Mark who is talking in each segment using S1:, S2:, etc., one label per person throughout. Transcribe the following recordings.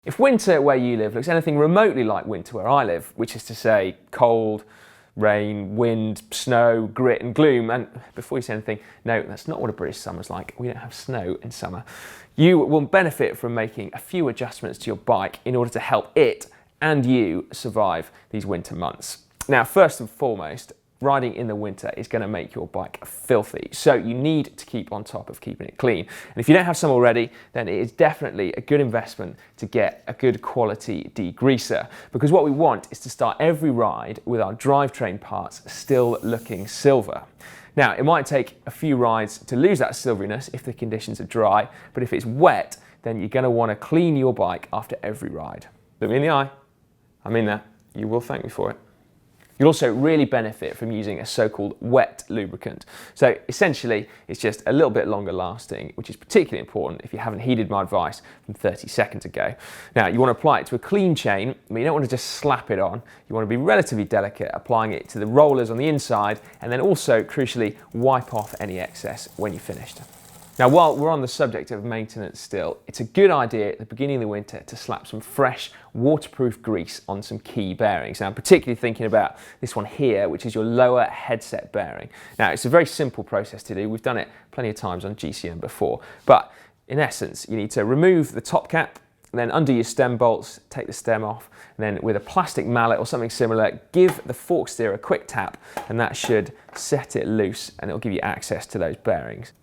S1: If winter where you live looks anything remotely like winter where I live, which is to say cold, rain, wind, snow, grit and gloom, and before you say anything, no, that's not what a British summer's like. We don't have snow in summer. You will benefit from making a few adjustments to your bike in order to help it and you survive these winter months. Now, first and foremost, riding in the winter is going to make your bike filthy, so you need to keep on top of keeping it clean. And if you don't have some already, then it is definitely a good investment to get a good quality degreaser, because what we want is to start every ride with our drivetrain parts still looking silver. Now, it might take a few rides to lose that silveriness if the conditions are dry, but if it's wet, then you're going to want to clean your bike after every ride. Look me in the eye. I mean that. You will thank me for it. You'll also really benefit from using a so-called wet lubricant. So essentially, it's just a little bit longer lasting, which is particularly important if you haven't heeded my advice from 30 seconds ago. Now, you want to apply it to a clean chain, but you don't want to just slap it on. You want to be relatively delicate, applying it to the rollers on the inside, and then also, crucially, wipe off any excess when you're finished. Now, while we're on the subject of maintenance still, it's a good idea at the beginning of the winter to slap some fresh waterproof grease on some key bearings. Now, I'm particularly thinking about this one here, which is your lower headset bearing. Now, it's a very simple process to do. We've done it plenty of times on GCN before, but in essence, you need to remove the top cap, then undo your stem bolts, take the stem off, and then with a plastic mallet or something similar, give the fork steer a quick tap, and that should set it loose, and it'll give you access to those bearings.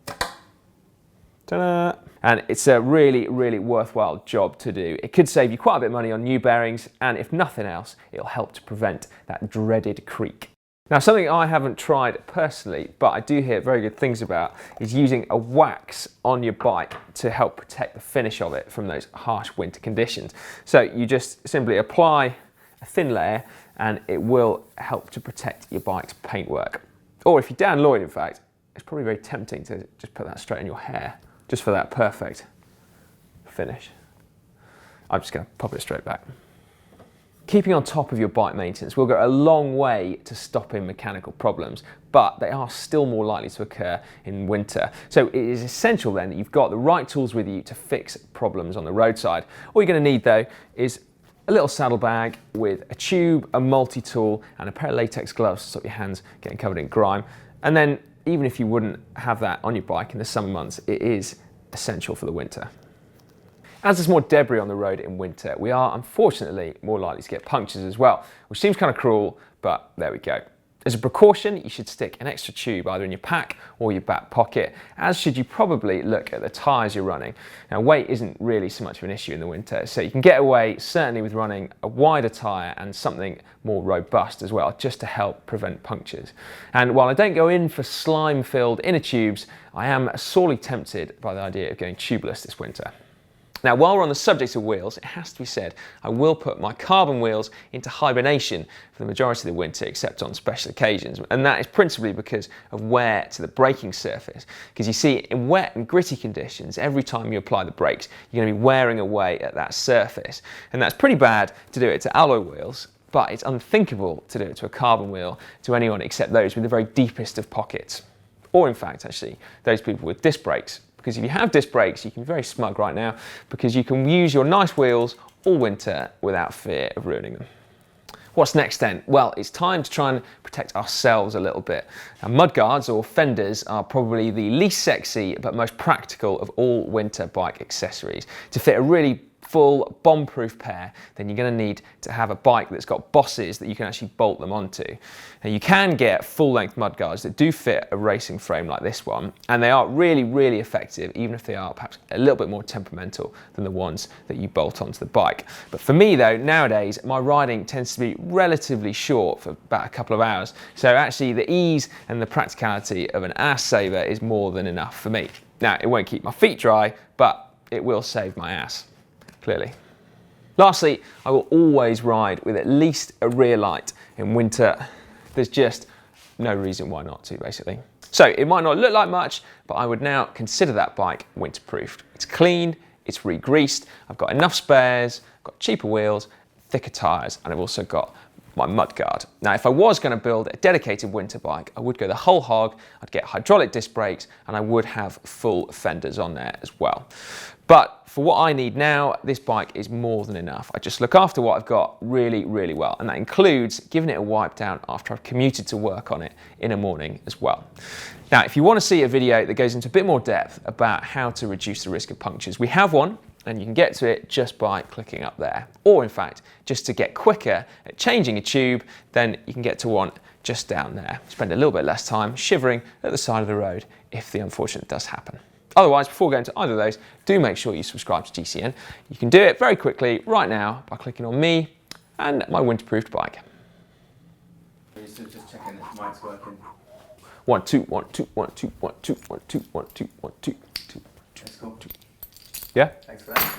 S1: Ta-da! And it's a really, really worthwhile job to do. It could save you quite a bit of money on new bearings, and if nothing else, it'll help to prevent that dreaded creak. Now, something I haven't tried personally, but I do hear very good things about, is using a wax on your bike to help protect the finish of it from those harsh winter conditions. So you just simply apply a thin layer, and it will help to protect your bike's paintwork. Or if you're Dan Lloyd, in fact, it's probably very tempting to just put that straight in your hair, just for that perfect finish. I'm just going to pop it straight back. Keeping on top of your bike maintenance will go a long way to stopping mechanical problems, but they are still more likely to occur in winter. So it is essential then that you've got the right tools with you to fix problems on the roadside. All you're going to need though is a little saddlebag with a tube, a multi-tool, and a pair of latex gloves to stop your hands getting covered in grime. And then even if you wouldn't have that on your bike in the summer months, it is essential for the winter. As there's more debris on the road in winter, we are unfortunately more likely to get punctures as well, which seems kind of cruel, but there we go. As a precaution, you should stick an extra tube either in your pack or your back pocket, as should you probably look at the tyres you're running. Now, weight isn't really so much of an issue in the winter, so you can get away certainly with running a wider tyre and something more robust as well, just to help prevent punctures. And while I don't go in for slime-filled inner tubes, I am sorely tempted by the idea of going tubeless this winter. Now, while we're on the subject of wheels, it has to be said, I will put my carbon wheels into hibernation for the majority of the winter, except on special occasions. And that is principally because of wear to the braking surface. Because you see, in wet and gritty conditions, every time you apply the brakes, you're going to be wearing away at that surface. And that's pretty bad to do it to alloy wheels, but it's unthinkable to do it to a carbon wheel to anyone except those with the very deepest of pockets. Or in fact, actually, those people with disc brakes. Because if you have disc brakes, you can be very smug right now, because you can use your nice wheels all winter without fear of ruining them. What's next then? Well, it's time to try and protect ourselves a little bit. Now, mudguards or fenders are probably the least sexy but most practical of all winter bike accessories. To fit a really full bomb-proof pair, then you're going to need to have a bike that's got bosses that you can actually bolt them onto. Now, you can get full-length mudguards that do fit a racing frame like this one, and they are really, really effective, even if they are perhaps a little bit more temperamental than the ones that you bolt onto the bike. But for me though, nowadays, my riding tends to be relatively short for about a couple of hours, so actually the ease and the practicality of an ass saver is more than enough for me. Now, it won't keep my feet dry, but it will save my ass. Clearly. Lastly, I will always ride with at least a rear light in winter. There's just no reason why not to, basically. So it might not look like much, but I would now consider that bike winter-proofed. It's clean, it's re-greased, I've got enough spares, I've got cheaper wheels, thicker tyres, and I've also got my mudguard. Now, if I was going to build a dedicated winter bike, I would go the whole hog, I'd get hydraulic disc brakes, and I would have full fenders on there as well. But for what I need now, this bike is more than enough. I just look after what I've got really, really well, and that includes giving it a wipe down after I've commuted to work on it in a morning as well. Now, if you want to see a video that goes into a bit more depth about how to reduce the risk of punctures, we have one, and you can get to it just by clicking up there. Or in fact, just to get quicker at changing a tube, then you can get to one just down there. Spend a little bit less time shivering at the side of the road if the unfortunate does happen. Otherwise, before going to either of those, do make sure you subscribe to GCN. You can do it very quickly right now by clicking on me and my winterproofed bike.
S2: Just checking if mic's working.
S1: 1, 2, 1, 2, 1, 2, 1, 2, 1, 2, 1, 2, 1, 2, 2.
S2: That's cool.
S1: Yeah?
S2: Thanks for that.